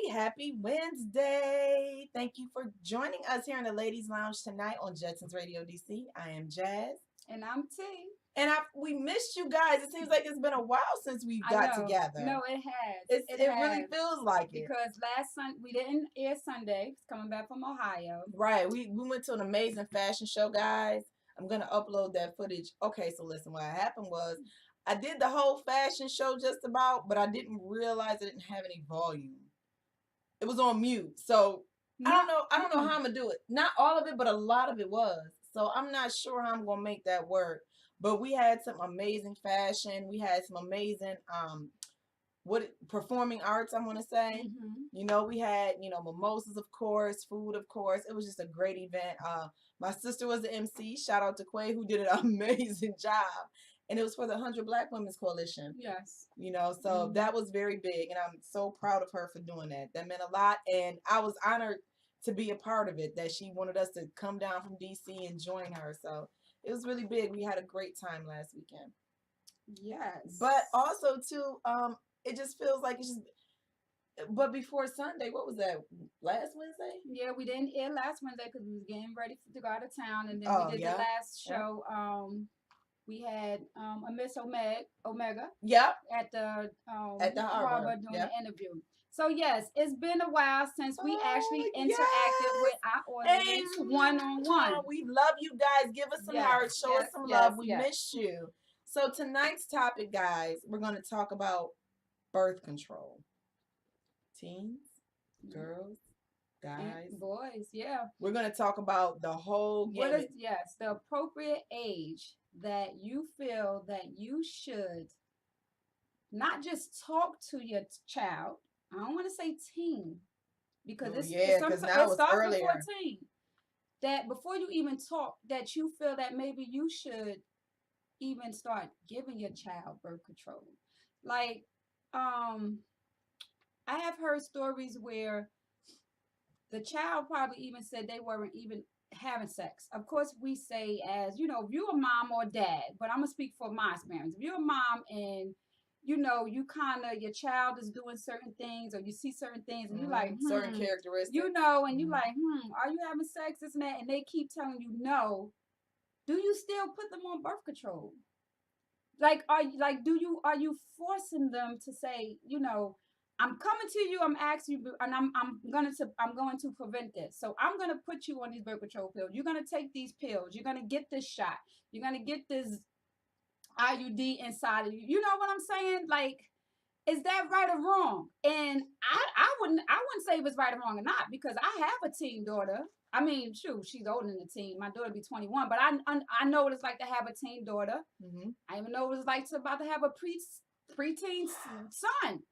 Happy Wednesday. Thank you for joining us here in the Ladies Lounge tonight on Jetsons Radio DC. I am Jazz. And I'm T. And we missed you guys. It seems like it's been a while since we I got know. together. No, it has. It really feels like it. Because last Sunday, we didn't air Sunday. It's coming back from Ohio. Right. We went to an amazing fashion show, guys. I'm going to upload that footage. Okay, so listen, what happened was I did the whole fashion show just about, but I didn't realize I didn't have any volume. It was on mute. So I don't know how I'm gonna do it. Not all of it, but a lot of it was. So I'm not sure how I'm gonna make that work. But we had some amazing fashion. We had some amazing performing arts, I want to say. We had, mimosas, of course, food, of course. It was just a great event. My sister was the MC. Shout out to Quay, who did an amazing job. And it was for the 100 Black Women's Coalition. Yes. So that was very big. And I'm so proud of her for doing that. That meant a lot. And I was honored to be a part of it, that she wanted us to come down from DC and join her. So it was really big. We had a great time last weekend. Yes. But also, too, it just feels like it's just. But before Sunday, what was that? Last Wednesday? Yeah, we didn't air last Wednesday because we was getting ready to go out of town. And then we did the last show. We had a Miss Omega. Yep. At the Harbor doing the interview. So yes, it's been a while since we actually interacted with our audience one-on-one. We love you guys. Give us some hearts. Show us some love. We miss you. So tonight's topic, guys, we're going to talk about birth control. Teens, girls, guys, boys. Yeah. We're going to talk about the whole gamut. The appropriate age that you feel that you should not just talk to your child. I don't want to say teen, because it starts before teen. That before you even talk, that you feel that maybe you should even start giving your child birth control. Like, I have heard stories where the child probably even said they weren't even having sex. Of course, we say, as if you're a mom or dad, but I'm gonna speak for my experience. If you're a mom and you kind of, your child is doing certain things, or you see certain things, and you're like, certain characteristics, and you're like, are you having sex, this and that, and they keep telling you no. Do you still put them on birth control? Are you forcing them to say, I'm coming to you, I'm asking you, and I'm going to prevent this. So I'm going to put you on these birth control pills. You're going to take these pills. You're going to get this shot. You're going to get this IUD inside of you. You know what I'm saying? Like, is that right or wrong? And I wouldn't say if it's right or wrong or not, because I have a teen daughter. I mean, shoot, she's older than the teen. My daughter be 21, but I know what it's like to have a teen daughter. I even know what it's like to have a preteen son.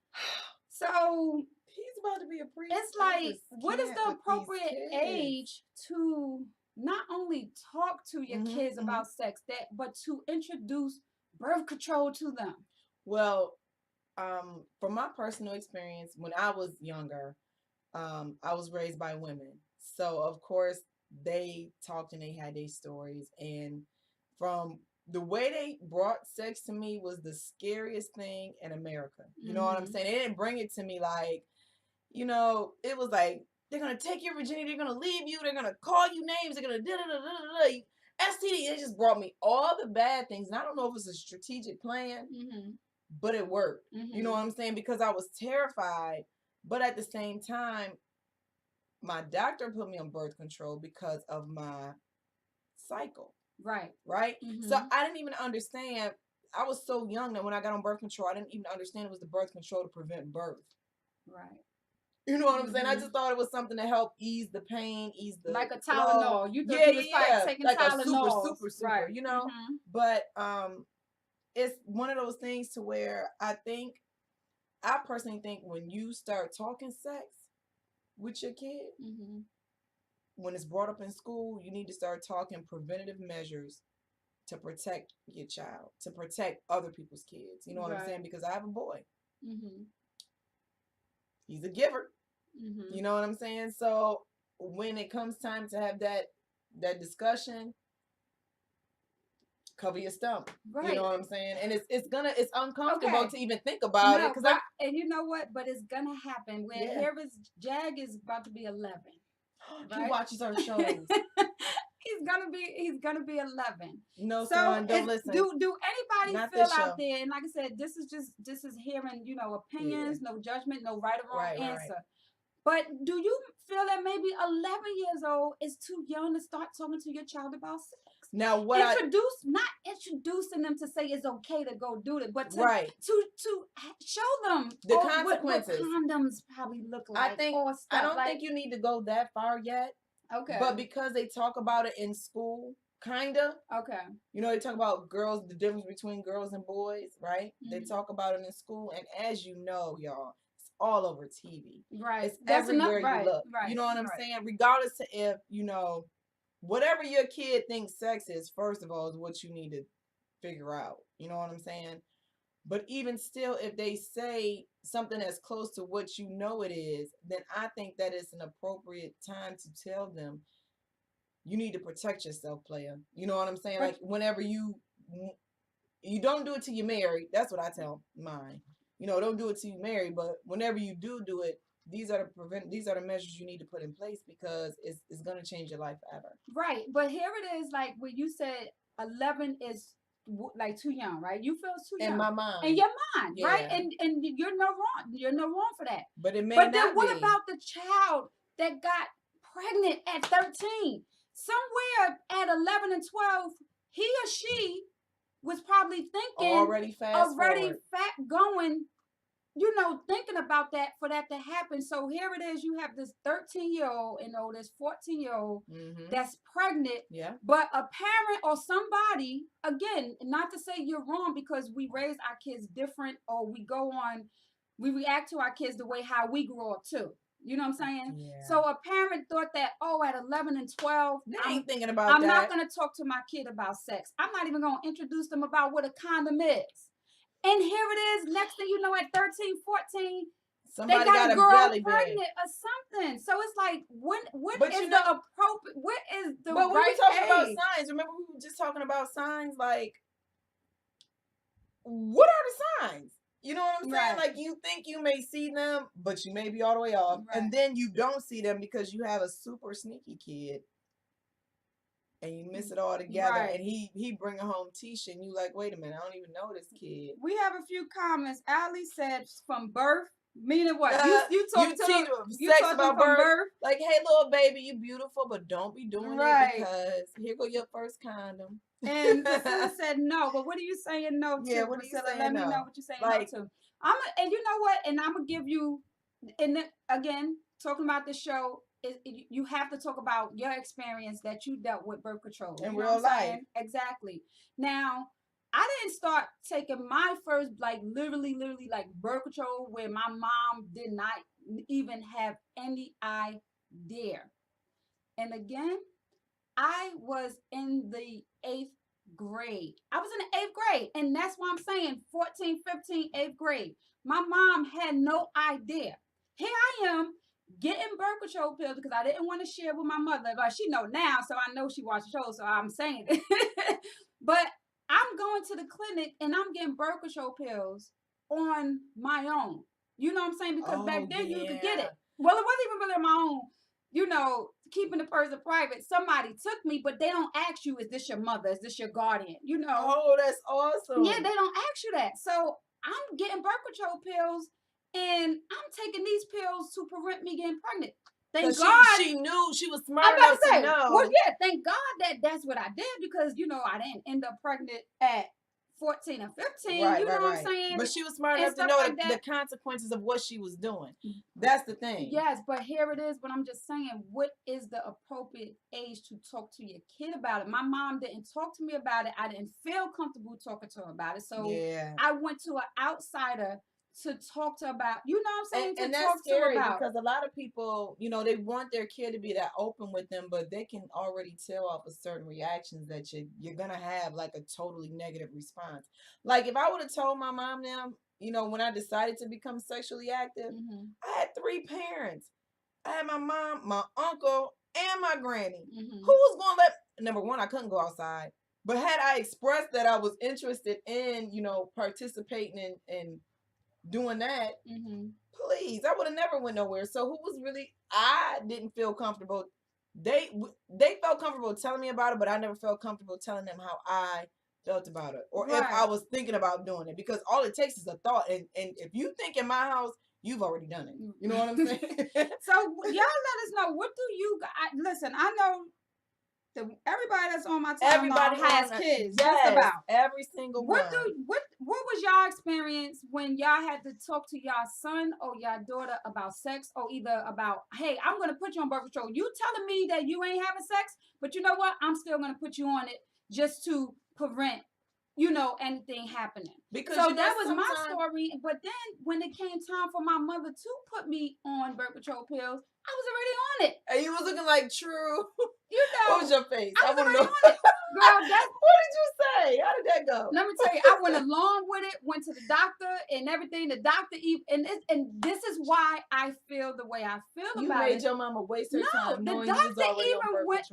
So he's about to be a preteen. It's like, what is the appropriate age to not only talk to your kids about sex, but to introduce birth control to them? Well, from my personal experience, when I was younger, I was raised by women. So, of course, they talked and they had their stories. And from the way they brought sex to me was the scariest thing in America. You know what I'm saying? They didn't bring it to me like, it was like, they're going to take your virginity, they're going to leave you, they're going to call you names, they're going to da-da-da-da-da-da. STD, it just brought me all the bad things. And I don't know if it's a strategic plan, but it worked. You know what I'm saying? Because I was terrified. But at the same time, my doctor put me on birth control because of my cycle. Right. So I didn't even understand. I was so young that when I got on birth control, I didn't even understand it was the birth control to prevent birth. Right. You know what I'm saying? I just thought it was something to help ease the pain, ease the like a Tylenol. You thought you was taking like Tylenol. A super, right. But it's one of those things to where I personally think when you start talking sex with your kid, when it's brought up in school, you need to start talking preventative measures to protect your child, to protect other people's kids. You know what I'm saying? Because I have a boy. He's a giver. You know what I'm saying? So when it comes time to have that discussion, cover your stump. Right. You know what I'm saying? And it's uncomfortable Okay. to even think about it No, because but and you know what? But it's gonna happen. Where Yeah. here is Jag is about to be 11. he Right? watches our shows. He's gonna be 11. No, So son, don't listen. do anybody Not feel this show. out there? And like I said, this is hearing, you know, opinions, no judgment, no right or wrong Right. answer. But do you feel that maybe 11 years old is too young to start talking to your child about sex? Now not introducing them to say it's okay to go do it, but to show them the consequences. What condoms probably look like. I don't think you need to go that far yet. Okay. But because they talk about it in school, kinda. Okay. You know, they talk about girls, the difference between girls and boys, right? Mm-hmm. They talk about it in school, and as you know, y'all, it's all over TV. Right. It's everywhere you look. Right. You know what I'm saying? Regardless to if, you know, whatever your kid thinks sex is, first of all, is what you need to figure out. You know what I'm saying? But even still, if they say something as close to what you know it is, then I think that it's an appropriate time to tell them, you need to protect yourself, player. You know what I'm saying? Like whenever you don't do it till you're married. That's what I tell mine. You know, don't do it till you're married. But whenever you do it, these are the measures you need to put in place because it's gonna change your life forever. Right. But here it is, like when you said 11 is like too young, right? You feel too young in my mind, in your mind, right? And you're no wrong for that. But it may but not then what be. about the child that got pregnant at 13? Somewhere at 11 and 12, he or she was probably thinking already going, you know, thinking about that for that to happen. So here it is, you have this 13-year-old and this 14-year-old that's pregnant. Yeah. But a parent or somebody, again, not to say you're wrong because we raise our kids different or we react to our kids the way how we grew up too. You know what I'm saying? Yeah. So a parent thought that, at 11 and 12, I'm thinking about I'm not going to talk to my kid about sex. I'm not even going to introduce them about what a condom is. And here it is, next thing you know, at 13, 14, somebody they got a girl belly pregnant bag or something. So it's like, what but is you the know, appropriate, what is the but right we were talking age? about signs. Remember we were just talking about signs, like, what are the signs? You know what I'm saying? Like, you think you may see them, but you may be all the way off. Right. And then you don't see them because you have a super sneaky kid. And you miss it all together. Right. And he bringing home Tisha, and you like, wait a minute, I don't even know this kid. We have a few comments. Allie said from birth, meaning what? You talk to them sex about from birth? Like, hey, little baby, you beautiful, but don't be doing it because here go your first condom. And Priscilla said no, but what are you saying no to? Yeah, what Priscilla, are you saying let me no? know what you're saying like, no to. And you know what? And I'm gonna give you, and again, talking about the show, you have to talk about your experience that you dealt with birth control in real life. Exactly. Now, I didn't start taking my first literally like birth control where my mom did not even have any idea. And again, I was in the 8th grade. I was in the 8th grade. And that's why I'm saying 14, 15, 8th grade. My mom had no idea. Here I am getting birth control pills because I didn't want to share with my mother. But she know now, so I know she watched the show, so I'm saying it. But I'm going to the clinic and I'm getting birth control pills on my own. You know what I'm saying? Because back then you could get it. Well, it wasn't even really on my own. You know, keeping the person private. Somebody took me, but they don't ask you, is this your mother? Is this your guardian? You know. Oh, that's awesome. Yeah, they don't ask you that. So I'm getting birth control pills and I'm taking these pills to prevent me getting pregnant. Thank God. She knew. She was smart enough to know. Well, yeah, thank God that's what I did because, you know, I didn't end up pregnant at 14 or 15. Right, you know what I'm saying? But she was smart enough to know the consequences of what she was doing. That's the thing. Yes, but here it is. But I'm just saying, what is the appropriate age to talk to your kid about it? My mom didn't talk to me about it. I didn't feel comfortable talking to her about it. So I went to an outsider to talk to about, you know what I'm saying? And that's scary because a lot of people, you know, they want their kid to be that open with them, but they can already tell off of certain reactions that you're going to have like a totally negative response. Like if I would have told my mom now, you know, when I decided to become sexually active, I had 3 parents. I had my mom, my uncle, and my granny. Who was going to number one, I couldn't go outside. But had I expressed that I was interested in, participating in doing that, please, I would have never went nowhere. So who was really? I didn't feel comfortable. They felt comfortable telling me about it, but I never felt comfortable telling them how I felt about it, or if I was thinking about doing it, because all it takes is a thought, and if you think in my house, you've already done it. You know what I'm saying? So y'all let us know, what do you listen? I know everybody that's on my timeline has kids. Yes, just about every single one. What was y'all experience when y'all had to talk to y'all son or y'all daughter about sex, or either about, hey, I'm gonna put you on birth control. You telling me that you ain't having sex, but you know what? I'm still gonna put you on it just to prevent, anything happening. Because so that was my story. But then when it came time for my mother to put me on birth control pills, I was already on it. And you was looking like True. What was your face? I was already on it. Girl, what did you say? How did that go? Let me tell you, I went along with it, went to the doctor and everything. The doctor, and this is why I feel the way I feel about it. You made your mama waste her time. No, the doctor even went,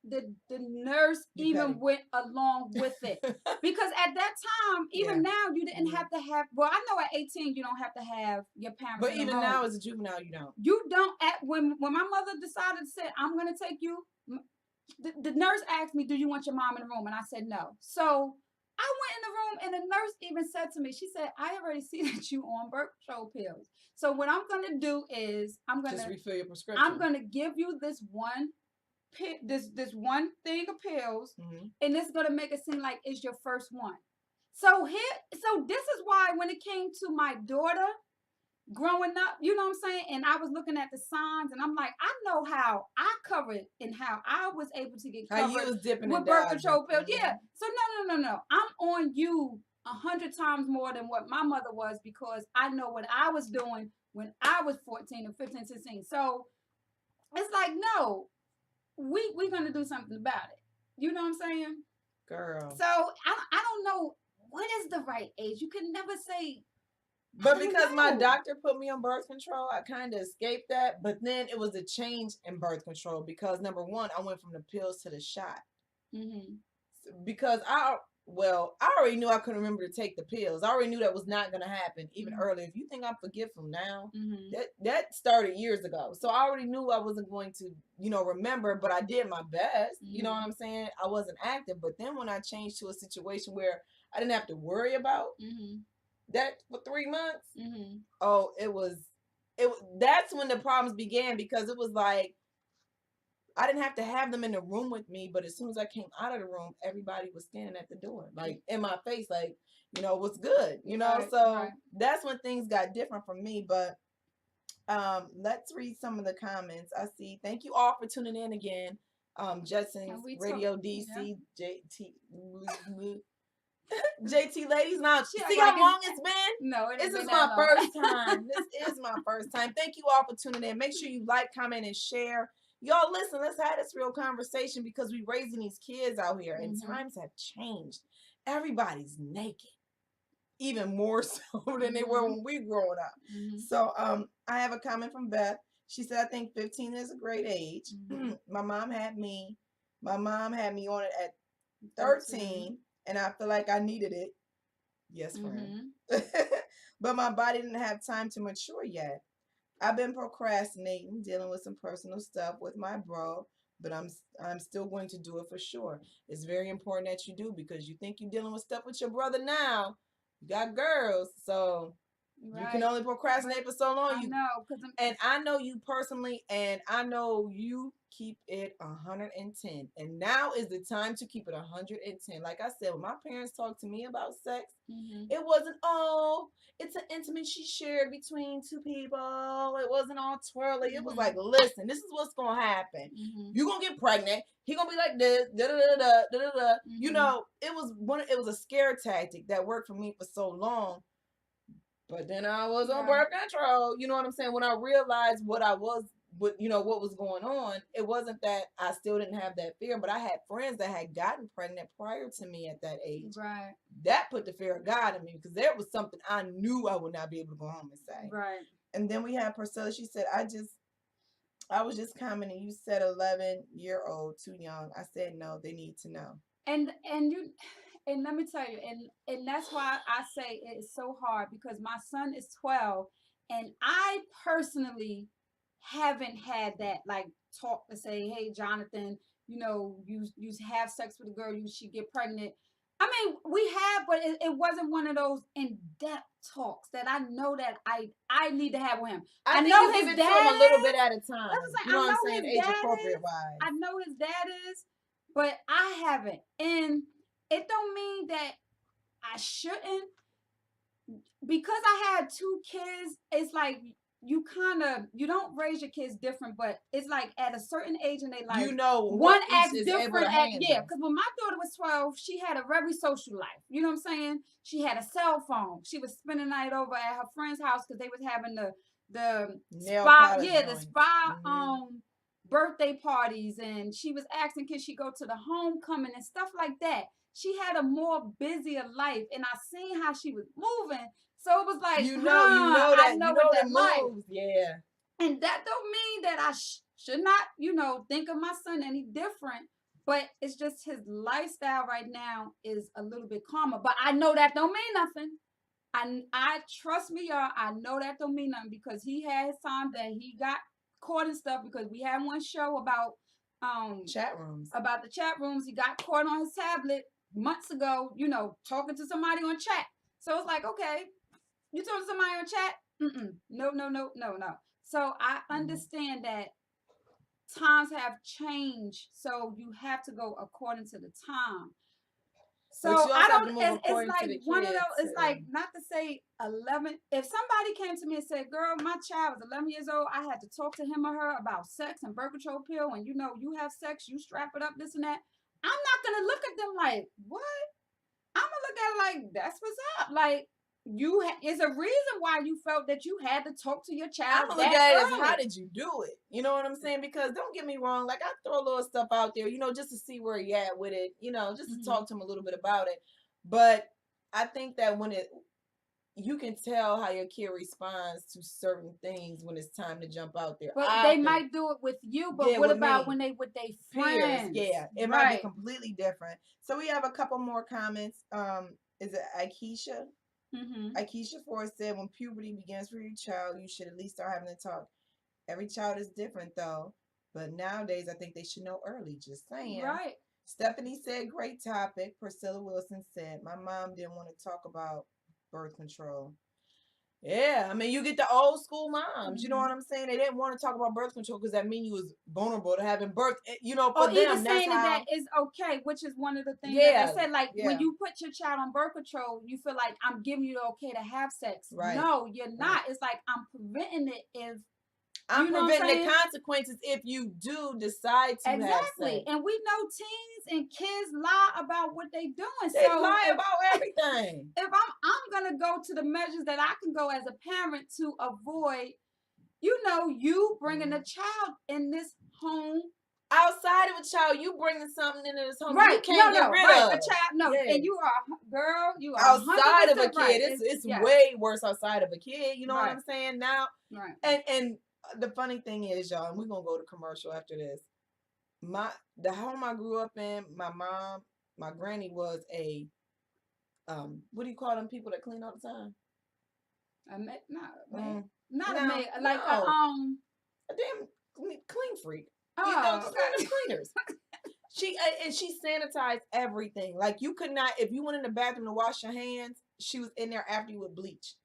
the nurse even went along with it. Because at that time, even now, you didn't have to have, well, I know at 18, you don't have to have your parents. But even now, as a juvenile, you don't. You don't. When my mother decided to say, I'm going to take you, the nurse asked me, do you want your mom in the room? And I said, no. So I went in the room, and the nurse even said to me, she said, I already see that you on birth control pills. So what I'm going to do is I'm going to just refill your prescription. I'm going to give you this one one thing of pills, and it's going to make it seem like it's your first one. So this is why when it came to my daughter growing up, you know what I'm saying? And I was looking at the signs, and I'm like, I know how I covered and how I was able to get covered how you was dipping with birth control pills. Yeah. So no. I'm on you 100 times more than what my mother was, because I know what I was doing when I was 14 or 15, 16. So it's like, no, we're going to do something about it. You know what I'm saying? Girl. So I don't know what is the right age. You can never say. But because my doctor put me on birth control, I kind of escaped that. But then it was a change in birth control because, number one, I went from the pills to the shot. Because I already knew I couldn't remember to take the pills. I already knew that was not going to happen even earlier. If you think I'm forgetful now, that started years ago. So I already knew I wasn't going to, remember, but I did my best. You know what I'm saying? I wasn't active. But then when I changed to a situation where I didn't have to worry about that for 3 months, oh, that's when the problems began, because it was like I didn't have to have them in the room with me, but as soon as I came out of the room, everybody was standing at the door, like in my face, like, what's good, that's when things got different for me. But let's read some of the comments. I see. Thank you all for tuning in again. Jetsons Radio DC, JT ladies. Now, see how long it's been? No, this is my first time. This is my first time. Thank you all for tuning in. Make sure you like, comment, and share. Y'all, listen, let's have this real conversation, because we're raising these kids out here, and times have changed. Everybody's naked, even more so than they were when we were growing up. So I have a comment from Beth. She said, I think 15 is a great age. My mom had me on it at 13. And I feel like I needed it. Yes, friend. But my body didn't have time to mature yet. I've been procrastinating, dealing with some personal stuff with my bro, but I'm still going to do it for sure. It's very important that you do, because you think you're dealing with stuff with your brother now. You got girls, so you can only procrastinate for so long. And I know you personally, and I know you keep it 110. And now is the time to keep it 110. Like I said, when my parents talked to me about sex, it wasn't, it's an intimacy shared between two people. It wasn't all twirly. It was like, listen, this is what's going to happen. You're going to get pregnant. He going to be like this, da-da-da-da-da-da-da. It was a scare tactic that worked for me for so long. But then I was on birth control. You know what I'm saying? When I realized what was going on, it wasn't that I still didn't have that fear, but I had friends that had gotten pregnant prior to me at that age. Right. That put the fear of God in me, because there was something I knew I would not be able to go home and say. Right. And then we had Priscilla. She said, I was just commenting. You said 11-year-old, too young. I said, no, they need to know. And you and let me tell you, and that's why I say it is so hard because my son is 12, and I personally haven't had that like talk to say, hey Jonathan, you have sex with a girl, you should get pregnant. I mean, we have, but it wasn't one of those in-depth talks that I know that I need to have with him. I I think know you give his it to dad him a little is. bit at a That's time. what I'm saying. You know I what I'm know saying? his Age dad appropriate is. wise. I know his dad is, but I haven't. And it don't mean that I shouldn't. Because I had two kids, it's like you don't raise your kids different, but it's like at a certain age in their life, You know one what each acts is able different to at handle. yeah. Because when my daughter was 12, she had a very social life. You know what I'm saying? She had a cell phone. She was spending the night over at her friend's house because they was having the Nail spa, polish yeah, the joints. spa Mhm. birthday parties, and she was asking can she go to the homecoming and stuff like that. She had a more busier life, and I seen how she was moving. So it was like, You know I that, know you what know the that like. moves, yeah. And that don't mean that I should not, think of my son any different. But it's just his lifestyle right now is a little bit calmer. But I know that don't mean nothing. I trust me, y'all. I know that don't mean nothing because he had his time that he got caught and stuff because we had one show about Chat rooms. about the chat rooms. He got caught on his tablet months ago, talking to somebody on chat. So it's like, okay, you talking to somebody on chat? No, no, no, no, no. So I understand that times have changed. So you have to go according to the time. So But you also I have to don't. move It's according to like the one of kids those. It's like too. not to say 11. If somebody came to me and said, "Girl, my child was 11 years old. I had to talk to him or her about sex and birth control pill, and you have sex, you strap it up, this and that." I'm not gonna look at them like what. I'm gonna look at it like that's what's up. Like is a reason why you felt that you had to talk to your I'm child gonna look that at it as early. how did you do it? You know what I'm saying? Because don't get me wrong, like I throw a little stuff out there, just to see where you at with it, just to talk to him a little bit about it. But I think that you can tell how your kid responds to certain things when it's time to jump out there. But they might do it with you. But Yeah, what with about me. when they with their Peers, friends? yeah, it might be completely different. So we have a couple more comments. Is it Aikisha? Aikisha Forrest said, when puberty begins for your child, you should at least start having to talk. Every child is different though, but nowadays I think they should know early. Just saying. Right. Stephanie said, great topic. Priscilla Wilson said, my mom didn't want to talk about birth control. Yeah, I mean, you get the old school moms. You know what I'm saying? They didn't want to talk about birth control because that means you was vulnerable to having birth. For them, even that's saying how. that is okay, which is one of the things that they said. Like Yeah. when you put your child on birth control, you feel like I'm giving you the okay to have sex. Right. No, you're not. It's like I'm preventing it if I'm preventing the consequences if you do decide to have sex. And we know teens and kids lie about what they doing. They lie about everything. If I'm gonna go to the measures that I can go as a parent to avoid, you bringing a child in this home. Outside of a child, you bringing something into this home right. you can't get rid of. A child, no, yeah. And you are outside of a kid. Right. It's way worse outside of a kid. You know what I'm saying? Now, right. And the funny thing is, y'all, and we're gonna go to commercial after this. The home I grew up in, my granny was a what do you call them people that clean all the time? A maid, like a damn clean freak. Just cleaners. She sanitized everything. Like you could not, if you went in the bathroom to wash your hands, she was in there after you with bleach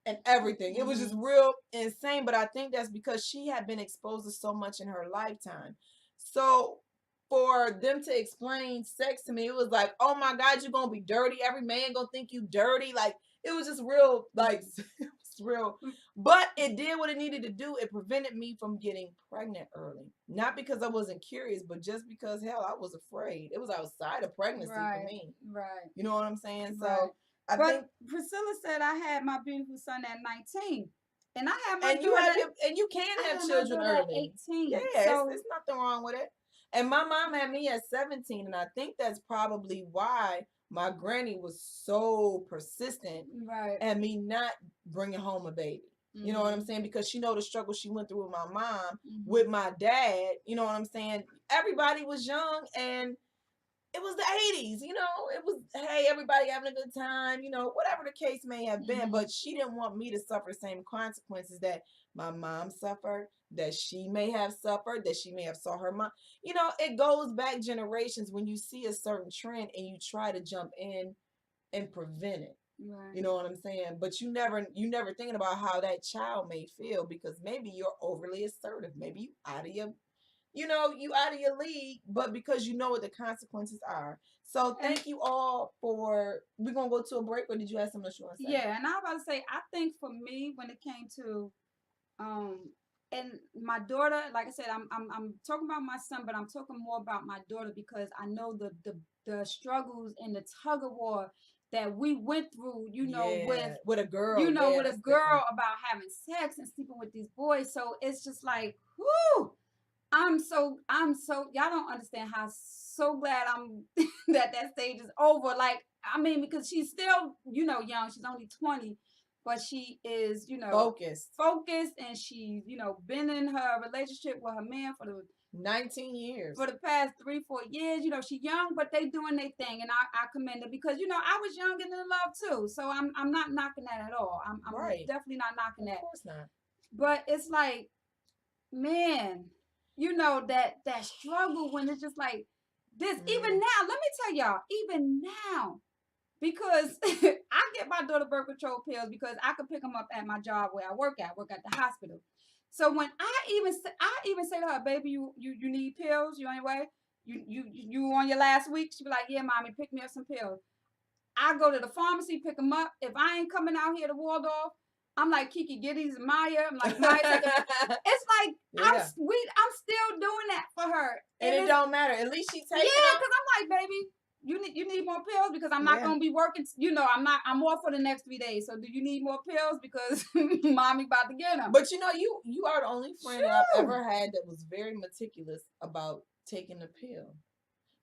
and everything. It was just real insane. But I think that's because she had been exposed to so much in her lifetime. So for them to explain sex to me, it was like, oh my God, you're gonna be dirty. Every man gonna think you dirty. Like it was just real, like it's real. But it did what it needed to do. It prevented me from getting pregnant early. Not because I wasn't curious, but just because hell, I was afraid. It was outside of pregnancy for me. Right. You know what I'm saying? So I think Priscilla said I had my beautiful son at 19. And I have my and you can have children early. 18. Yeah, so it's nothing wrong with it. And my mom had me at 17, and I think that's probably why my granny was so persistent and me not bringing home a baby. You know what I'm saying? Because she know the struggle she went through with my mom, with my dad. You know what I'm saying? Everybody was young, and it was the 80s, it was, hey, everybody having a good time, whatever the case may have been. But she didn't want me to suffer the same consequences that my mom suffered, that she may have suffered, that she may have saw her mom. It goes back generations when you see a certain trend and you try to jump in and prevent it. Right. You know what I'm saying? But you never thinking about how that child may feel, because maybe you're overly assertive. Maybe you out of your you out of your league, but because you know what the consequences are. So thank you all for. We're gonna go to a break, or did you have something else you want to say? Yeah, and I was about to say, I think for me, when it came to and my daughter, like I said, I'm talking about my son, but I'm talking more about my daughter, because I know the struggles and the tug of war that we went through, with a girl, with a girl, about having sex and sleeping with these boys. So it's just like, whoo. I'm so y'all don't understand how so glad I'm that stage is over. Like, I mean, because she's still, young. She's only 20, but she is, focused, and she's, been in her relationship with her man for the 19 years. For the past 3-4 years. She's young, but they doing their thing, and I commend her, because I was young and in love too. So I'm not knocking that at all. I'm right. Definitely not knocking that. Of course not. But it's like, man, that struggle when it's just like this. Even now, let me tell y'all, even now, because I get my daughter birth control pills because I could pick them up at my job where I work at the hospital. So when I even say to her, baby, you need pills? You on your way? You on your last week? She be like, yeah, mommy, pick me up some pills. I go to the pharmacy, pick them up. If I ain't coming out here to Waldorf, I'm like Kiki Giddies and Maya. I'm like, Maya. It's like, I'm still doing that for her. And it don't matter. At least she takes it. Yeah, because I'm like, baby, you need more pills, because I'm not gonna be working. I'm off for the next 3 days. So do you need more pills? Because mommy about to get them. But you are the only friend that I've ever had that was very meticulous about taking the pill.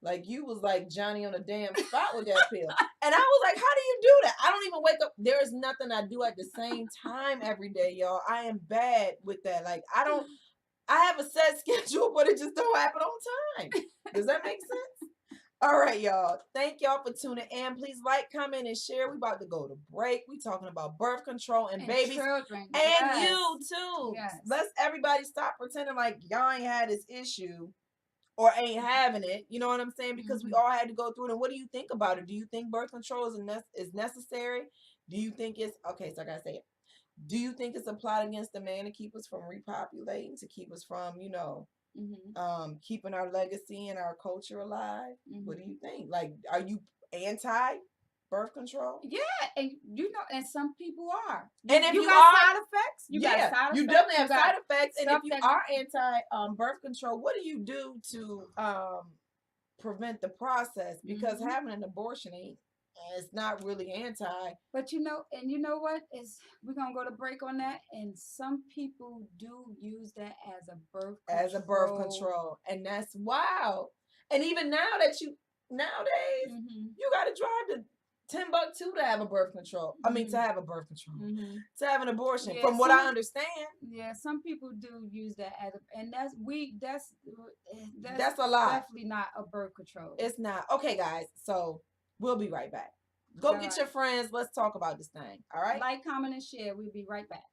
Like, you was like Johnny on a damn spot with that pill. And I was like, how do you do that? I don't even wake up. There is nothing I do at the same time every day, y'all. I am bad with that. Like, I have a set schedule, but it just don't happen on time. Does that make sense? All right, y'all. Thank y'all for tuning in. Please like, comment, and share. We about to go to break. We talking about birth control and babies. Children. And you too. Yes. Let's everybody stop pretending like y'all ain't had this issue or ain't having it. You know what I'm saying? Because we all had to go through it. And what do you think about it? Do you think birth control is necessary? Do you think it's okay? So I gotta say it. Do you think it's a plot against the man to keep us from repopulating, to keep us from, keeping our legacy and our culture alive? What do you think? Like, are you anti birth control? Yeah, and and some people are. And if you got are, side effects, you definitely have side effects. And if you are anti birth control, what do you do to prevent the process? Because having an abortion it's not really anti. But you know what is, we're gonna go to break on that, and some people do use that as a birth control, and that's wild. And even nowadays you got to drive to Timbuktu to have a birth control. I mean, to have a birth control, to have an abortion. Yeah, from what I understand. Yeah, some people do use that as and that's a lot. Definitely not a birth control. It's not. Okay, guys. So we'll be right back. Go get your friends. Let's talk about this thing. All right. Like, comment, and share. We'll be right back.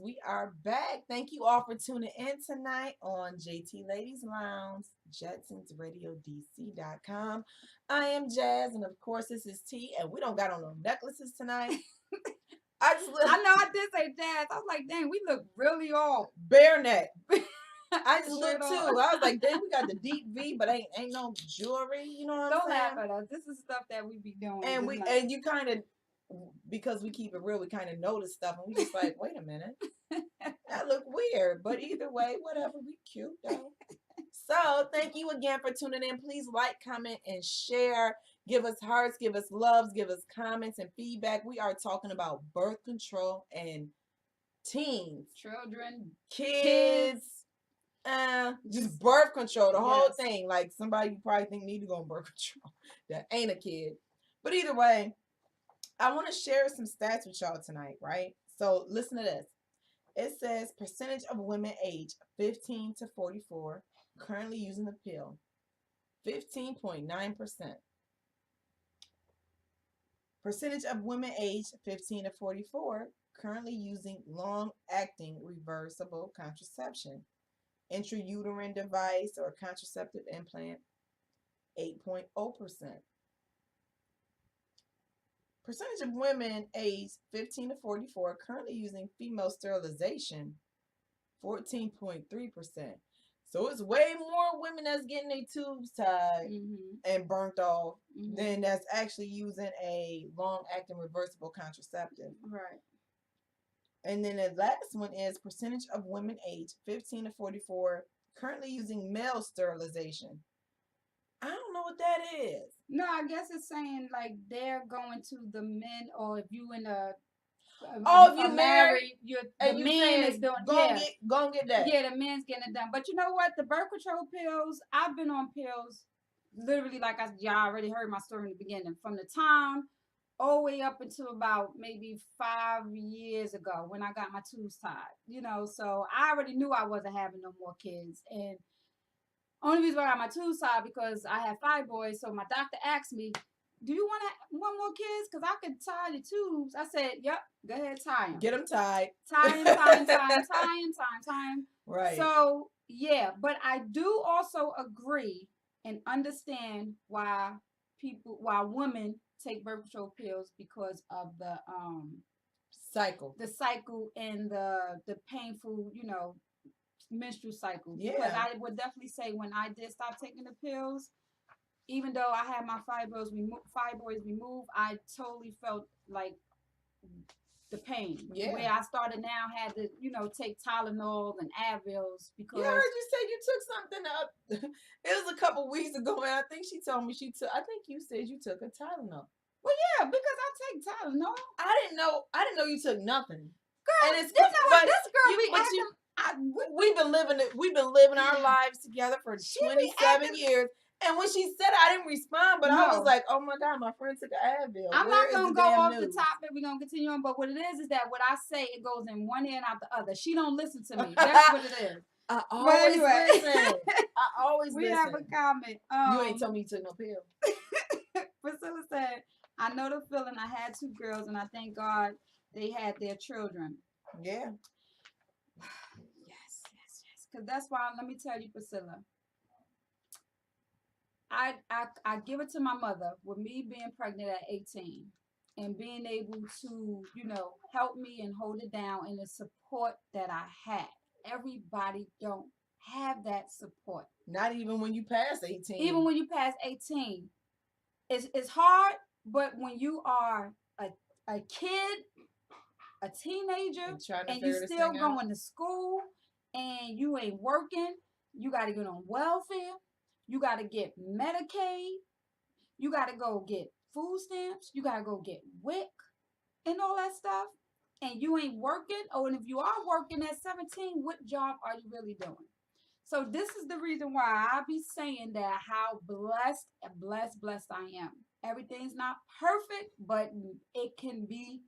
we are back. Thank you all for tuning in tonight on JT Ladies Lounge, JetsonsRadioDC.com. I am Jazz, and of course, this is T, and we don't got on no necklaces tonight. I know I did say Jazz. I was like, dang, we look really off. Bare neck. I just Straight looked too. on. I was like, dang, we got the deep V, but ain't no jewelry. You know what Don't I'm saying? laugh at us. This is stuff that we be doing. And just and you kind of, because we keep it real, we kind of notice stuff, and we just like, wait a minute, that look weird. But either way, whatever, we cute though. So thank you again for tuning in. Please like, comment, and share. Give us hearts, give us loves, give us comments and feedback. We are talking about birth control and teens, children, kids, just birth control, the whole Yes. thing. Like somebody you probably think need to go on birth control that ain't a kid. But either way, I want to share some stats with y'all tonight, right? So listen to this. It says percentage of women age 15 to 44 currently using the pill, 15.9%. Percentage of women aged 15 to 44 currently using long-acting reversible contraception, intrauterine device or contraceptive implant, 8.0%. Percentage of women aged 15 to 44 currently using female sterilization, 14.3%. So it's way more women that's getting their tubes tied and burnt off than that's actually using a long-acting reversible contraceptive. Right. And then the last one is percentage of women aged 15 to 44 currently using male sterilization. I don't know what that is. No, I guess it's saying like they're going to the men, or if you in a if you married, the man is doing go and get that. Yeah, the man's getting it done. But you know what? The birth control pills, I've been on pills literally, like y'all already heard my story in the beginning. From the time all the way up until about maybe 5 years ago when I got my tubes tied. You know, so I already knew I wasn't having no more kids. And only reason why I got my tubes tied because I had fibroids. So my doctor asked me, do you want more kids? Because I could tie the tubes. I said, yep, go ahead, tie them. Get them tied. Tie them. Right. So, yeah, but I do also agree and understand why women take birth control pills because of the cycle. The cycle and the painful, menstrual cycle. Yeah. Because I would definitely say when I did stop taking the pills, even though I had my fibroids removed, I totally felt like the pain. Yeah. Where I started now had to, take Tylenol and Advils because. Yeah, I heard you say you took something up. It was a couple weeks ago, and I think she told me I think you said you took a Tylenol. Well, yeah, because I take Tylenol. I didn't know you took nothing. Girl, and it's you know what? This girl be acting. We've been living our lives together for 27 years. And when she said it, I didn't respond, but I was like, oh my God, my friend took an Advil. I'm not going to go off the topic. We're going to continue on. But what it is that what I say, it goes in one ear and out the other. She don't listen to me. That's what it is. I always listen. I always we listen. Have a comment. You ain't told me you took no pill. Priscilla said, I know the feeling. I had 2 girls, and I thank God they had their children. Yeah. Yes. Because that's why, let me tell you, Priscilla, I give it to my mother with me being pregnant at 18 and being able to, help me and hold it down and the support that I had. Everybody don't have that support. Not even when you pass 18. Even when you pass 18. It's hard, but when you are a kid, a teenager, and you still going to school and you ain't working, you got to get on welfare. You got to get Medicaid. You got to go get food stamps. You got to go get WIC and all that stuff. And you ain't working. Oh, and if you are working at 17, what job are you really doing? So this is the reason why I be saying that how blessed I am. Everything's not perfect, but it can be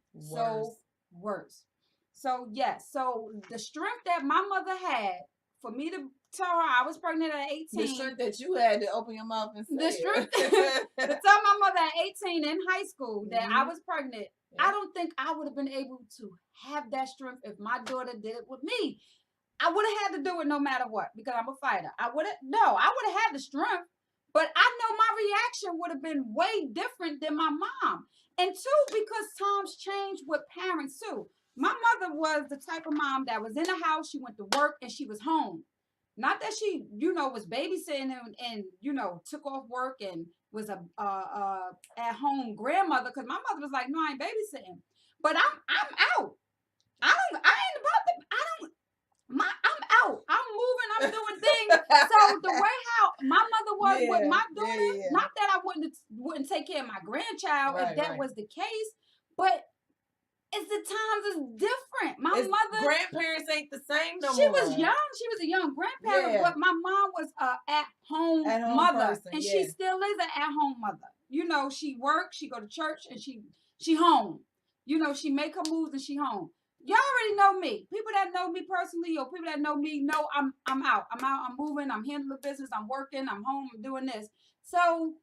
worse. So yes. So the strength that my mother had for me to tell her I was pregnant at 18. The strength that you had to open your mouth and say the strength to tell my mother at 18 in high school that I was pregnant I Yeah. don't think I would have been able to have that strength if my daughter did it with me. I would have had to do it no matter what because I'm a fighter. I would have I would have had the strength, but I know my reaction would have been way different than my mom. And two, because times change with parents too. My mother was the type of mom that was in the house, she went to work and she was home. Not that she, was babysitting and took off work and was a at home grandmother. Because my mother was like, no, I ain't babysitting. But I'm out. I ain't about to. I don't. I'm out. I'm moving. I'm doing things. So the way how my mother was with Yeah. my Yeah. daughter, Yeah. not that I wouldn't take care of my grandchild if Right. that Right. was the case, but it's the times is different. My It's mother, grandparents ain't the same no she more. was young. She was a young grandparent, Yeah. but my mom was a at-home At home mother, person. and Yeah. she still is an at-home mother. She works, she go to church, and she home. She make her moves and she home. Y'all already know me. People that know me personally or people that know me know I'm out. I'm moving. I'm handling business. I'm working. I'm home. I'm doing this. So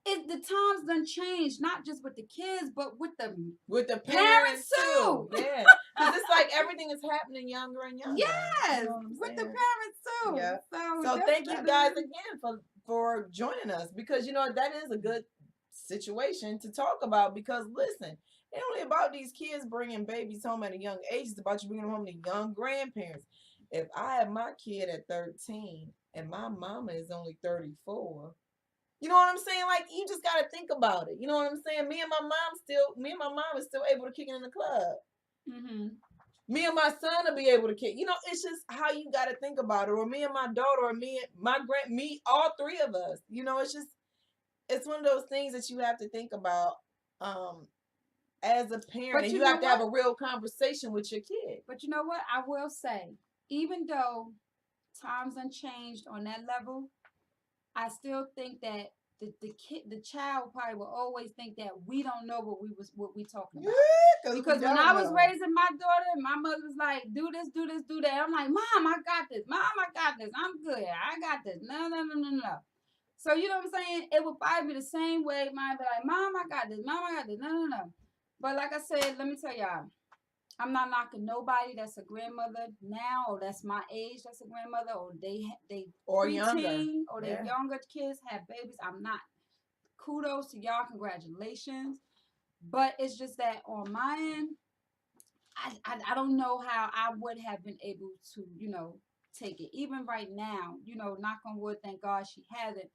the times done changed, not just with the kids, but with the parents too. Yeah, because it's like everything is happening younger and younger. Yes, You know what I'm with the saying? parents too. Yeah. So So thank you guys again for joining us, because that is a good situation to talk about, because listen, it ain't only about these kids bringing babies home at a young age, it's about you bringing them home to young grandparents. If I have my kid at 13 and my mama is only 34, you know what I'm saying? Like, you just got to think about it. You know what I'm saying? Me and my mom is still able to kick it in the club. Mm-hmm. Me and my son will be able to kick. It's just how you got to think about it. Or me and my daughter, or me, all three of us. It's one of those things that you have to think about as a parent. But and you have to have a real conversation with your kid. But you know what? I will say, even though times have changed on that level, I still think that the child probably will always think that we don't know what we talking about. Yeah, because when I was raising my daughter, my mother was like, do this, do this, do that. I'm like, Mom, I got this. Mom, I got this. I'm good. I got this. No, no, no, no, no. So you know what I'm saying? It would probably be the same way. Mine be like, Mom, I got this. Mom, I got this. No, no, no. But like I said, let me tell y'all, I'm not knocking nobody that's a grandmother now, or that's my age, that's a grandmother, or they or younger, or they younger kids have babies. I'm not. Kudos to y'all, congratulations. But it's just that on my end, I don't know how I would have been able to, take it. Even right now, knock on wood, thank God she hasn't.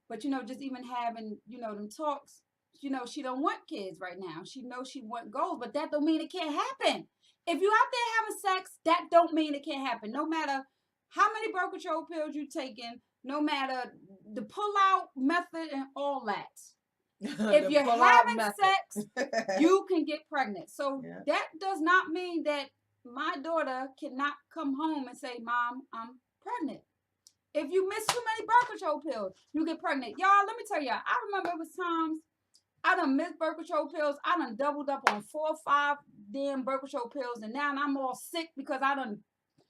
But just even having, them talks, she don't want kids right now. She knows she want goals, but that don't mean it can't happen. If you out there having sex, that don't mean it can't happen. No matter how many birth control pills you taking, no matter the pull out method and all that. If you're having sex, you can get pregnant. So that does not mean that my daughter cannot come home and say, Mom, I'm pregnant. If you miss too many birth control pills, you get pregnant. Y'all, let me tell y'all, I remember it was times I done missed birth control pills. I done doubled up on 4 or 5 damn birth control pills, and now I'm all sick because I done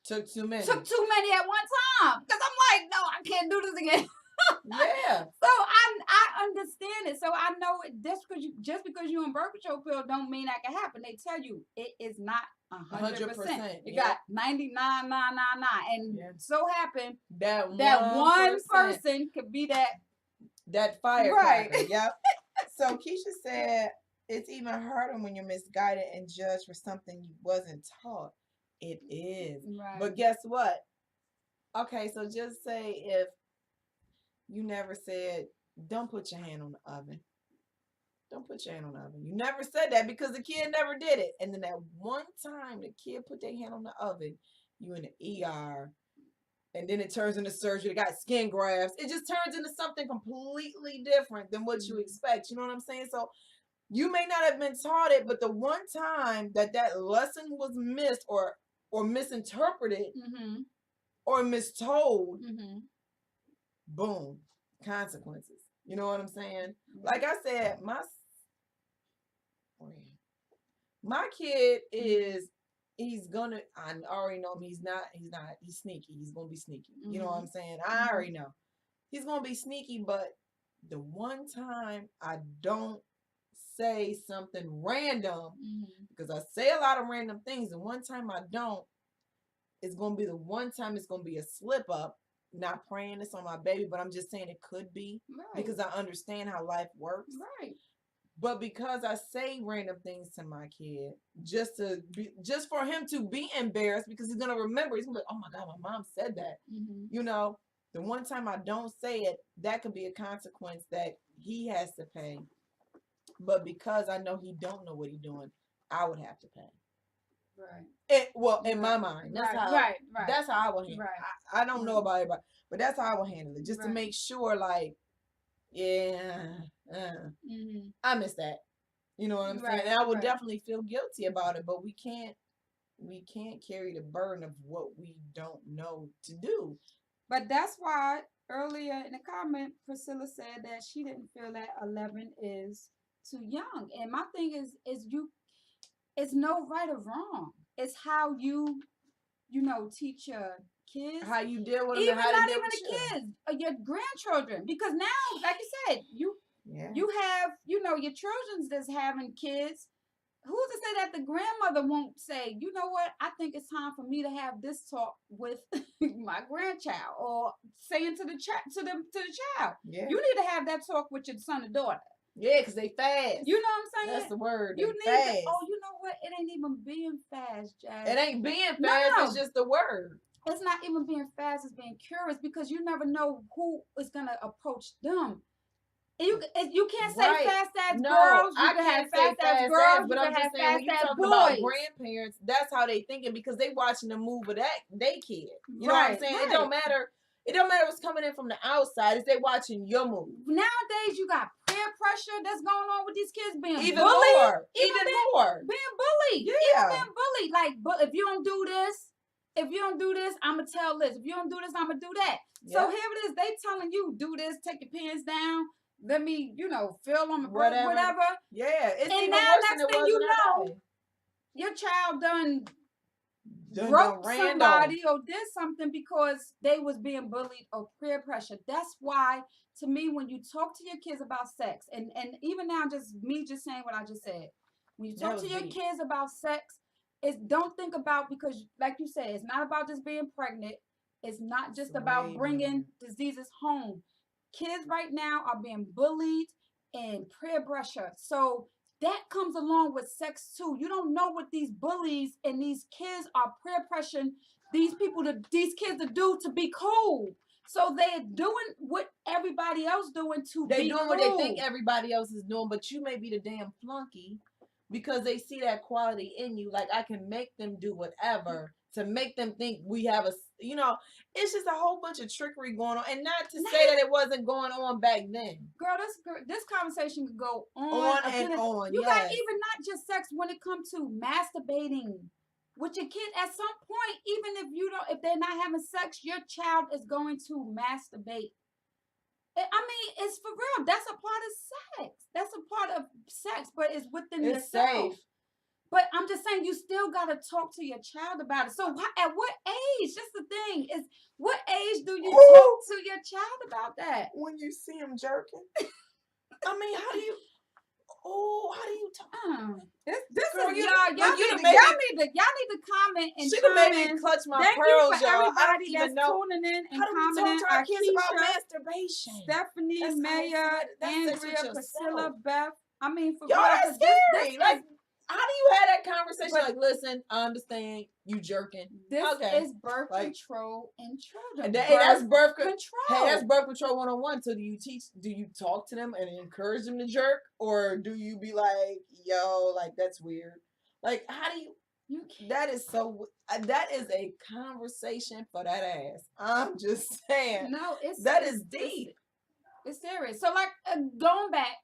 took too many at one time. Because I'm like, no, I can't do this again. Yeah. So I understand it. So I know just because you on birth control pill don't mean that can happen. They tell you it is not 100%. You got 99,999, and so happen that one person could be that firecracker. Right. Yep. So Keisha said it's even harder when you're misguided and judged for something you wasn't taught. It is. Right. But guess what? Okay, so just say if you never said, don't put your hand on the oven. Don't put your hand on the oven. You never said that because the kid never did it. And then that one time the kid put their hand on the oven, you in the ER. And then it turns into surgery. They got skin grafts. It just turns into something completely different than what you expect. You know what I'm saying? So you may not have been taught it, but the one time that lesson was missed or misinterpreted or mistold, boom, consequences. You know what I'm saying? Like I said, my kid is, I already know him. He's sneaky. He's going to be sneaky. You know what I'm saying? I already know. He's going to be sneaky, but the one time I don't say something random, Mhm. because I say a lot of random things, and one time I don't, it's gonna be the one time it's gonna be a slip up. Not praying this on my baby, but I'm just saying it could be, Right. because I understand how life works. Right. But because I say random things to my kid, just for him to be embarrassed, because he's gonna remember, he's gonna be like, oh my God, my mom said that. Mhm. You know, the one time I don't say it, that could be a consequence that he has to pay. But because I know he don't know what he's doing, I would have to pay. Right. Well, in my Right. mind, Right. Right. that's how I will handle Right. it. I don't know about everybody, but that's how I will handle it, just to Right. make sure, like, yeah, Mhm. I miss that. You know what I'm saying? Right. And I would Right. definitely feel guilty about it, but we can't carry the burden of what we don't know to do. But that's why earlier in the comment, Priscilla said that she didn't feel that 11 is too young. And my thing is you, it's no right or wrong. It's how you know, teach your kids, How you deal with them even and how they not deal even with the you. kids, your grandchildren. Because now, like you said, Yeah. you have, you know, your children's that's having kids. Who's to say that the grandmother won't say, you know what, I think it's time for me to have this talk with my grandchild, or saying to the child, Yeah. you need to have that talk with your son or daughter. Yeah, because they fast. You know what I'm saying? That's the word. You They need fast. to, oh, you know what? It ain't even being fast, Jazz. It ain't being fast. No. It's just the word. It's not even being fast. It's being curious, because you never know who is gonna approach them. You can't say Right. fast ass No, girls. You I can have can't say fast ass fast girls. ass, but You I'm can have just saying, when fast you ass talking about boys. grandparents, that's how they thinking, because they watching the move of that they kid. You know what I'm Right, saying? right. It don't matter. It don't matter what's coming in from the outside. It's they watching your move. Nowadays, you got peer pressure that's going on with these kids being Even bullied. more. Even more. Being bullied. Yeah. Even being bullied. Like, but if you don't do this, I'ma tell this. If you don't do this, I'ma do that. So Yeah. here it is. They telling you, do this, take your pants down. Let me, you know, feel on my Whatever. whatever. Yeah. It's And even now, worse next than it thing was you in our know, day. your child done Done broke ran somebody or did something because they was being bullied or peer pressure. That's why, to me, when you talk to your kids about sex, and even now, just me just saying what I just said, when you That talk was to your deep. kids about sex, it's don't think about, because like you said, it's not about just being pregnant. It's not just It's about way bringing diseases home. Kids right now are being bullied and peer pressure. So that comes along with sex too. You don't know what these bullies and these kids are peer pressuring these kids to do to be cool. So they're doing what everybody else doing to They be doing cool. what they think everybody else is doing, but you may be the damn flunky, because they see that quality in you. Like, I can make them do whatever to make them think we have it's just a whole bunch of trickery going on. And not to say that it wasn't going on back then. Girl, this conversation could go on and on. You yes. got even not just sex, when it comes to masturbating with your kid. At some point, even if they're not having sex, your child is going to masturbate. I mean, it's for real. That's a part of sex. That's a part of sex, but it's within It's yourself. safe. But I'm just saying, you still got to talk to your child about it. So at what age? That's the thing. Is what age do you talk to your child about that? When you see him jerking. I mean, how do you talk? This Girl, is you- y'all. like, Y'all you need done to comment and She done made me comment. clutch my Thank pearls, you for y'all. I don't everybody that's even know. tuning in and How do we commenting. talk to our kids about Akeisha, masturbation? Stephanie, That's Maya, outside. That's sex with Andrea, Priscilla, yourself. Beth. I mean, for Y'all, real, that's 'cause this scary. Like, is how do you have that conversation? But- Like, listen, I understand you jerking. this Okay. is birth Like- control in children. Hey, that's birth control. Hey, that's birth control 101. So do you talk to them and encourage them to jerk? Or do you be like, yo, like, that's weird? Like, how do you that is that is a conversation for that ass. I'm just saying. No, That is deep. It's serious. So, like, going back,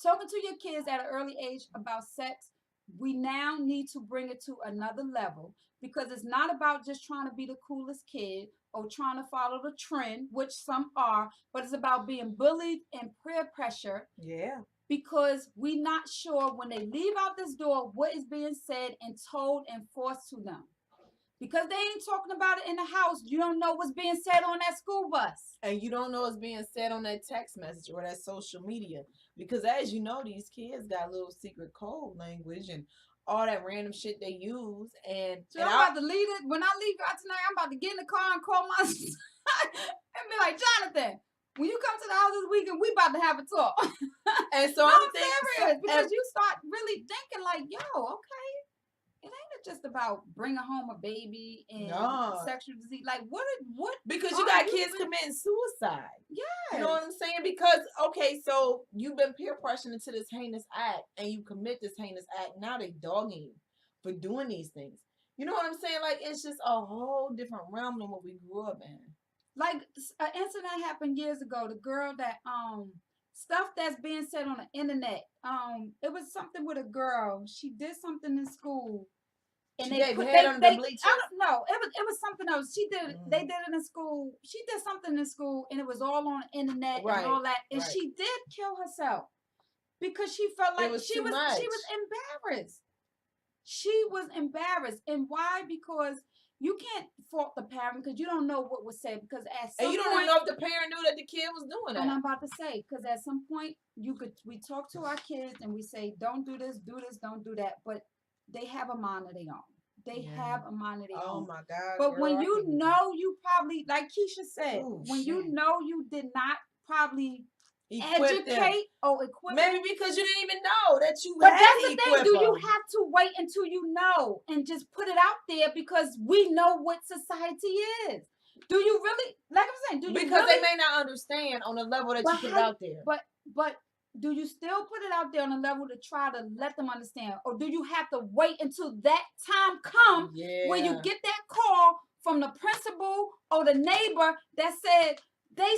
talking to your kids at an early age about sex, we now need to bring it to another level, because it's not about just trying to be the coolest kid or trying to follow the trend, which some are, but it's about being bullied and peer pressure. Yeah. Because we're not sure when they leave out this door what is being said and told and forced to them. Because they ain't talking about it in the house, you don't know what's being said on that school bus. And you don't know what's being said on that text message or that social media. Because as you know, these kids got little secret code language and all that random shit they use. So I'm about to leave it. When I leave out tonight, I'm about to get in the car and call my son and be like, Jonathan, when you come to the house this weekend, we about to have a talk. And so No, I'm I'm serious, because you start really thinking like, yo, okay, it ain't just about bringing home a baby and No. sexual disease. Like, what? Because you got kids committing suicide. You know what I'm saying? Because, okay, so you've been peer pressured into this heinous act and you commit this heinous act. Now they dogging you for doing these things. You know what I'm saying? Like, it's just a whole different realm than what we grew up in. Like, an incident happened years ago. The girl that, stuff that's being said on the internet. It was something with a girl. She did something in school. And they put head on the bleachers. I don't know. It was something else. She did. They did it in school. She did something in school, and it was all on the internet and all that. And she did kill herself because she felt like she was embarrassed. She was embarrassed, and why? Because you can't fault the parent because you don't know what was said. Because at some and you don't point, even know if the parent knew that the kid was doing that. And I'm about to say, because at some point we talk to our kids and we say, don't do this, don't do that, but they have a mind of their own. They have a mind of their own. Oh my God! But girl, when you know, you probably, like Keisha said, when shit. you know you did not probably equip educate or equip maybe because you didn't even know that you but had that's to the equip thing. Do you them. have to wait until you know and just put it out there because we know what society is? Do you really, like I'm saying, do you because really, they may not understand on the level that you put it out there. But do you still put it out there on a level to try to let them understand? Or do you have to wait until that time comes when you get that call from the principal or the neighbor that said they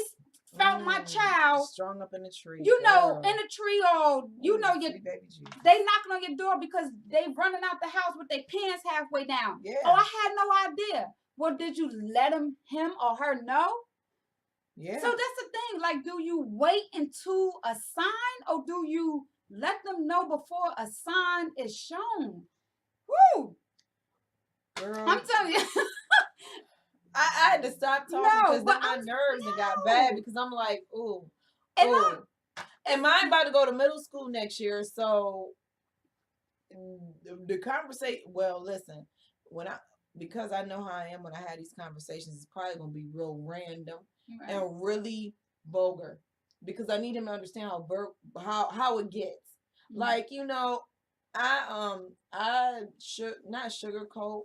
found my child strung up in a tree? You know, in a tree, or you know, they knocking on your door because they running out the house with their pants halfway down. Yeah. Oh, I had no idea. Well, did you let him or her know? Yeah. So that's the thing. Like, do you wait until a sign, or do you let them know before a sign is shown? Woo! Girl, I'm telling you. I had to stop talking because then my nerves got bad because I'm like, ooh. And mine about to go to middle school next year, so the conversation. Well, listen, because I know how I am when I had these conversations, it's probably gonna be real random and really vulgar because I need him to understand how it gets. Mm-hmm. Like, you know, I should not sugarcoat,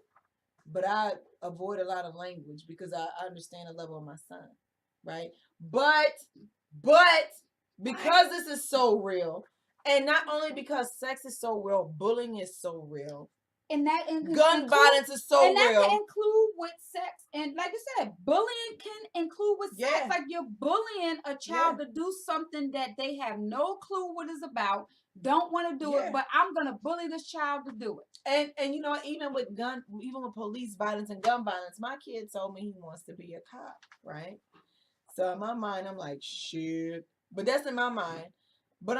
but I avoid a lot of language because I understand the level of my son, right? But because this is so real, and not only because sex is so real, bullying is so real. And that gun violence is so real. And that can include with sex. And like you said, bullying can include with sex. Like you're bullying a child to do something that they have no clue what it's about, don't want to do it, but I'm gonna bully this child to do it. And you know, even with police violence and gun violence, my kid told me he wants to be a cop, right? So in my mind, I'm like, shit. But that's in my mind. But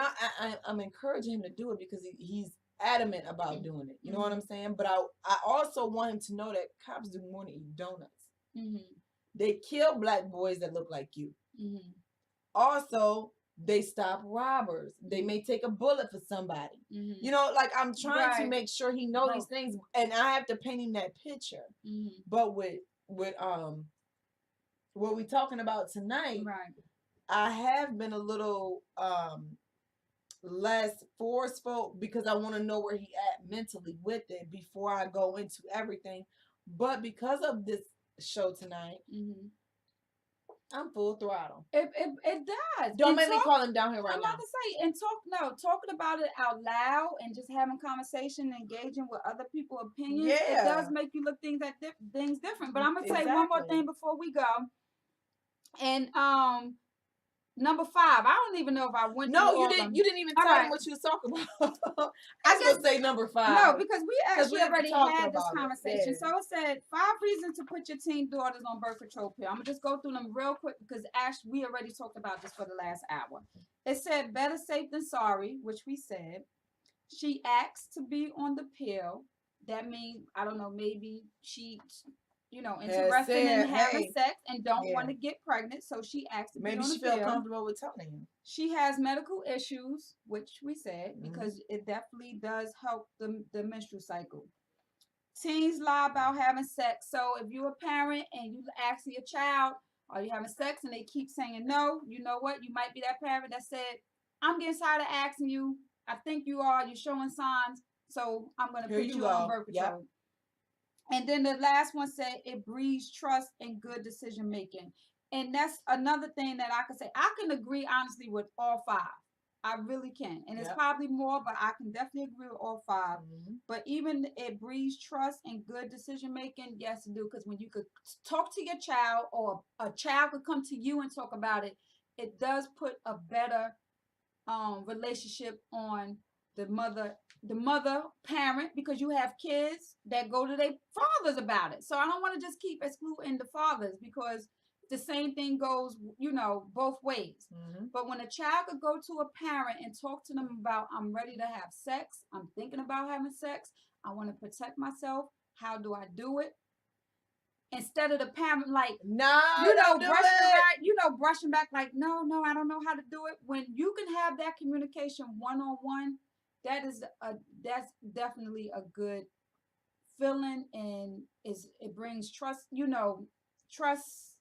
I'm encouraging him to do it because he's adamant about doing it. You know what I'm saying? But I also want him to know that cops do more than eat donuts. Mm-hmm. They kill black boys that look like you. Mm-hmm. Also, they stop robbers. They may take a bullet for somebody. Mm-hmm. You know, like I'm trying to make sure he knows these things, and I have to paint him that picture. Mm-hmm. But with what we talking about tonight, I have been a little less forceful because I want to know where he at mentally with it before I go into everything. But because of this show tonight, I'm full throttle. It does. Don't make me call him down here right now. I'm about to say, and talking about it out loud and just having conversation, engaging with other people's opinions, it does make you look things different. But I'm gonna say one more thing before we go. And number 5, I don't even know if I went. No, you didn't. You didn't even tell them what you was talking about. I was gonna say number 5. No, because we actually already had this conversation. So it said 5 reasons to put your teen daughters on birth control pill. I'm gonna just go through them real quick because actually we already talked about this for the last hour. It said better safe than sorry, which we said. She asked to be on the pill. that means, I don't know, maybe she, Has interested in said, having hey, sex and don't yeah, want to get pregnant, so she asked to be maybe on the she felt field. comfortable with telling him. She has medical issues, which we said, Hmm. because it definitely does help the menstrual cycle. Teens lie about having sex. So if you're a parent and you ask your child, are you having sex? And they keep saying no, you know what? You might be that parent that said, I'm getting tired of asking you. I think you are. You're showing signs. So I'm going to Here put you you on go. birth Yep. control. And then the last one said it breeds trust and good decision making. And that's another thing that I can say. I can agree honestly with all five. I really can. And it's Yep. probably more, but I can definitely agree with all five. Hmm. But even it breeds trust and good decision making, yes, it do. Because when you could talk to your child or a child could come to you and talk about it, it does put a better relationship on the mother parent, because you have kids that go to their fathers about it. So I don't want to just keep excluding the fathers, because the same thing goes, both ways. Hmm. But when a child could go to a parent and talk to them about, I'm ready to have sex, I'm thinking about having sex, I want to protect myself, how do I do it? Instead of the parent like, No, don't do it. brushing back like, no, I don't know how to do it. When you can have that communication one on one, that's definitely a good feeling, and it brings trust. Trust.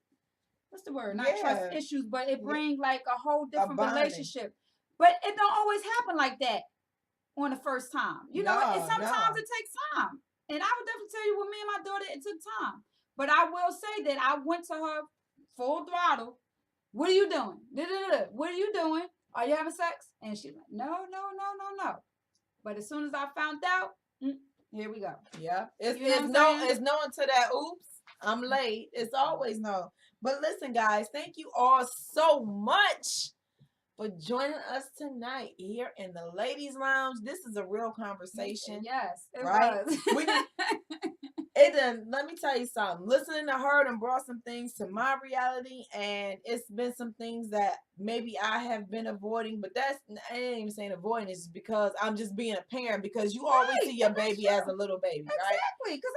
What's the word? Not trust Yeah. issues, but it Yeah. brings like a whole A different bonding. relationship. But it don't always happen like that on the first time. No, Sometimes no. it takes time. And I would definitely tell you, with me and my daughter, it took time. But I will say that I went to her full throttle. What are you doing? What are you doing? Are you having sex? And she's like, no, no. But as soon as I found out, here we go. Yeah. It's You know it's what I'm no saying? it's no until that oops, I'm late. It's always no. But listen, guys, thank you all so much for joining us tonight here in the ladies' lounge. This is a real conversation. Yes, it right? was. We did, it done, let me tell you something. Listening to her and brought some things to my reality, and it's been some things that maybe I have been avoiding, but I ain't even saying avoiding, it's because I'm just being a parent, because you always see your baby as a little baby, right? Exactly, because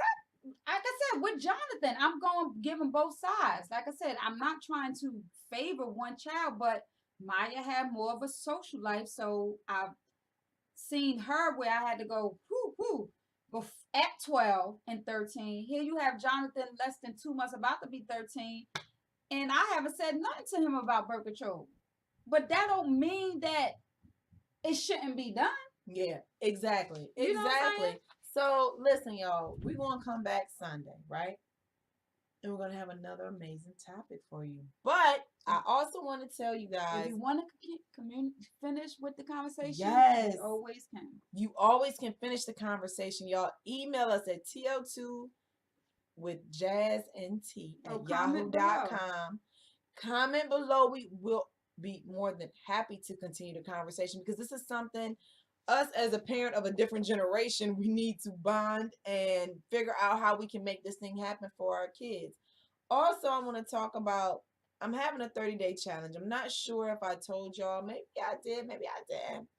like I said, with Jonathan, I'm going giving both sides. Like I said, I'm not trying to favor one child, but Maya had more of a social life, so I've seen her where I had to go, at 12 and 13. Here you have Jonathan less than 2 months, about to be 13, and I haven't said nothing to him about birth control. But that don't mean that it shouldn't be done. Yeah, exactly. You know what I'm saying? Exactly. So listen, y'all, we're gonna come back Sunday, right? And we're gonna have another amazing topic for you. But I also want to tell you If guys, you want to finish with the conversation, yes, you always can. you always can finish the conversation. Y'all email us at TO2 with Jazz and T at yahoo.com. Comment below. We will be more than happy to continue the conversation, because this is something us as a parent of a different generation, we need to bond and figure out how we can make this thing happen for our kids. Also, I want to talk about, I'm having a 30-day challenge. I'm not sure if I told y'all. Maybe I did. Maybe I didn't.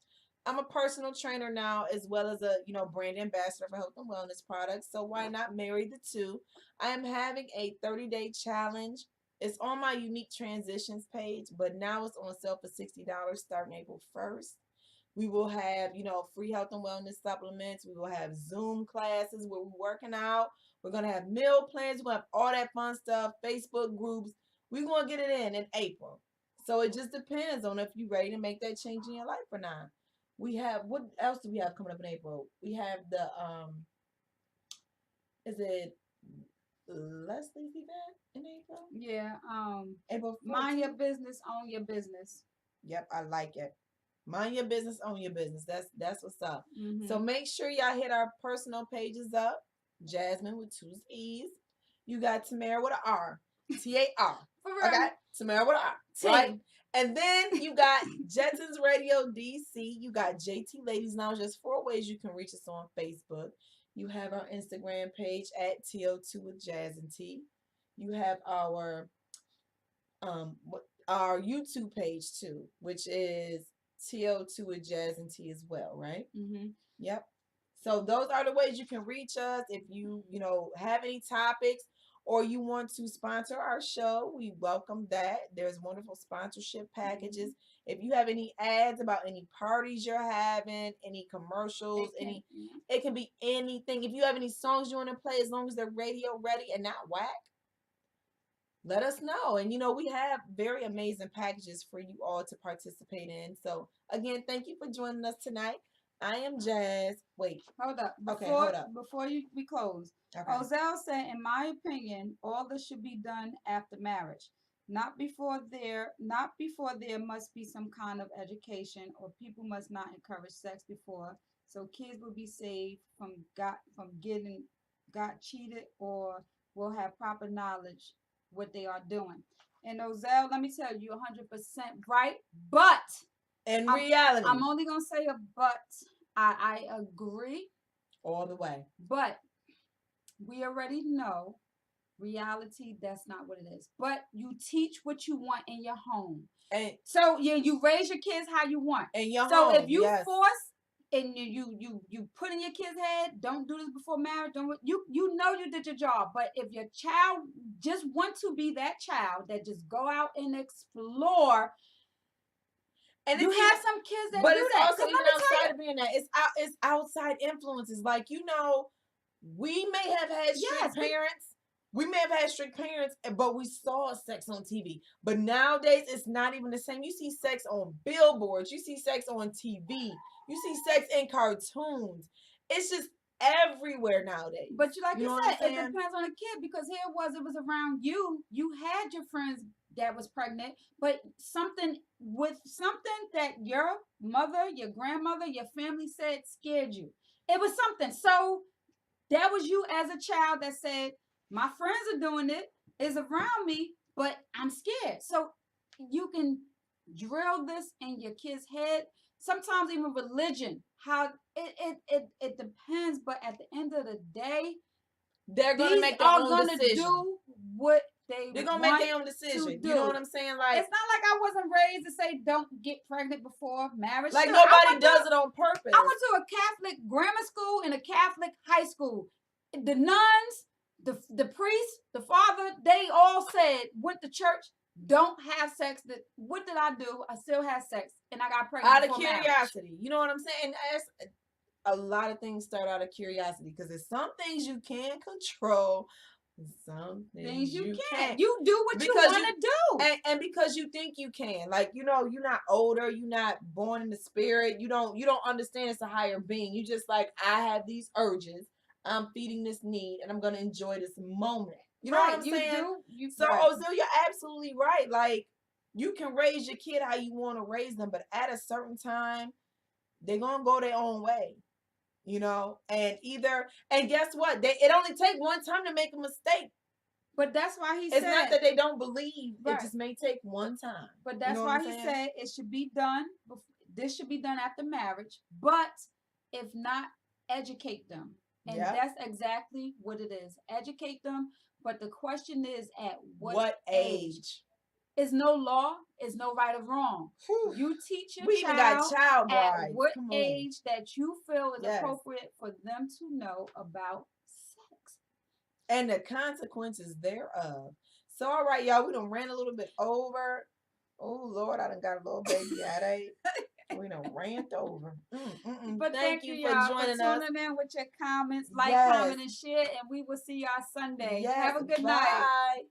I'm a personal trainer now, as well as a brand ambassador for health and wellness products. So why not marry the two? I am having a 30-day challenge. It's on my unique transitions page, but now it's on sale for $60 starting April 1st. We will have, free health and wellness supplements. We will have Zoom classes where we're working out. We're going to have meal plans. We're going to have all that fun stuff, Facebook groups. We're going to get it in April. So it just depends on if you're ready to make that change in your life or not. We have, what else do we have coming up in April? We have the is it Leslie's event in April? Yeah. April 14th. Mind your business, own your business. Yep, I like it. Mind your business, own your business. That's what's up. Mm-hmm. So make sure y'all hit our personal pages up. Jasmine with 2 E's. You got Tamara with an R. TAR. Okay? Tamara with an R. Right? And then you got Jetsons Radio DC. You got JT Ladies Lounge. There's 4 ways you can reach us on Facebook. You have our Instagram page at TO2 with Jazz and T. You have our YouTube page too, which is TO2 with Jazz and T as well, right? Mm-hmm. Yep. So those are the ways you can reach us. If you have any topics or you want to sponsor our show, we welcome that. There's wonderful sponsorship packages. Mhm. If you have any ads about any parties you're having, any commercials, it can be anything. If you have any songs you want to play, as long as they're radio ready and not whack, let us know. And we have very amazing packages for you all to participate in. So again, thank you for joining us tonight. I am Jazz. Wait. Hold up. Okay, hold up. Before we close. Okay. Ozell said, in my opinion, all this should be done after marriage. Not before there must be some kind of education, or people must not encourage sex before, so kids will be saved from getting got cheated, or will have proper knowledge what they are doing. And Ozell, let me tell you, 100% right. But in reality, I'm only gonna say a but. I agree all the way. But we already know reality, that's not what it is. But you teach what you want in your home. And so you raise your kids how you want. In your home. So if you yes. force and you put in your kid's head, don't do this before marriage, you know you did your job. But if your child just want to be that child that just go out and explore. And you have some kids that do that. But it's also even outside of being that. It's outside influences. Like, we may have had strict parents. We may have had strict parents, but we saw sex on TV. But nowadays, it's not even the same. You see sex on billboards. You see sex on TV. You see sex in cartoons. It's just everywhere nowadays. But like you said, it depends on the kid, because it was around you. You had your friends that was pregnant, but something that your mother, your grandmother, your family said scared you. It was something. So that was you as a child that said, my friends are doing it, is around me, but I'm scared. So you can drill this in your kid's head. Sometimes even religion, how it depends, but at the end of the day, they're gonna make their own decision. Do what they're gonna make their own decision. You know what I'm saying? Like, it's not like I wasn't raised to say don't get pregnant before marriage. Like, nobody does it on purpose. I went to a Catholic grammar school and a Catholic high school. The nuns, the priest, the father, they all said, went to church, don't have sex. What did I do? I still had sex, and I got pregnant out of curiosity. Marriage. You know what I'm saying? A lot of things start out of curiosity, because there's some things you can control, some things you can't. You do what you want to do, and because you think you can. Like, you're not older, you're not born in the spirit. You don't understand it's a higher being. You just like, I have these urges. I'm feeding this need, and I'm gonna enjoy this moment. You know what I'm saying? Ozil, you're absolutely right. Like, you can raise your kid how you want to raise them, but at a certain time, they're gonna go their own way. And guess what? It only takes one time to make a mistake. But that's why it's not that they don't believe. Right. It just may take one time. But that's why he said it should be done. This should be done after marriage. But if not, educate them. And that's exactly what it is. Educate them. But the question is, at what age? Is no law, is no right or wrong. Whew. You teach your child, even got child brides. At what age that you feel is appropriate for them to know about sex. And the consequences thereof. So, all right, y'all, we done ran a little bit over. Oh, Lord, I done got a little baby headache. We done rant over. But thank you for joining us. Tuning in with your comments, comment, and share, and we will see y'all Sunday. Have a good night.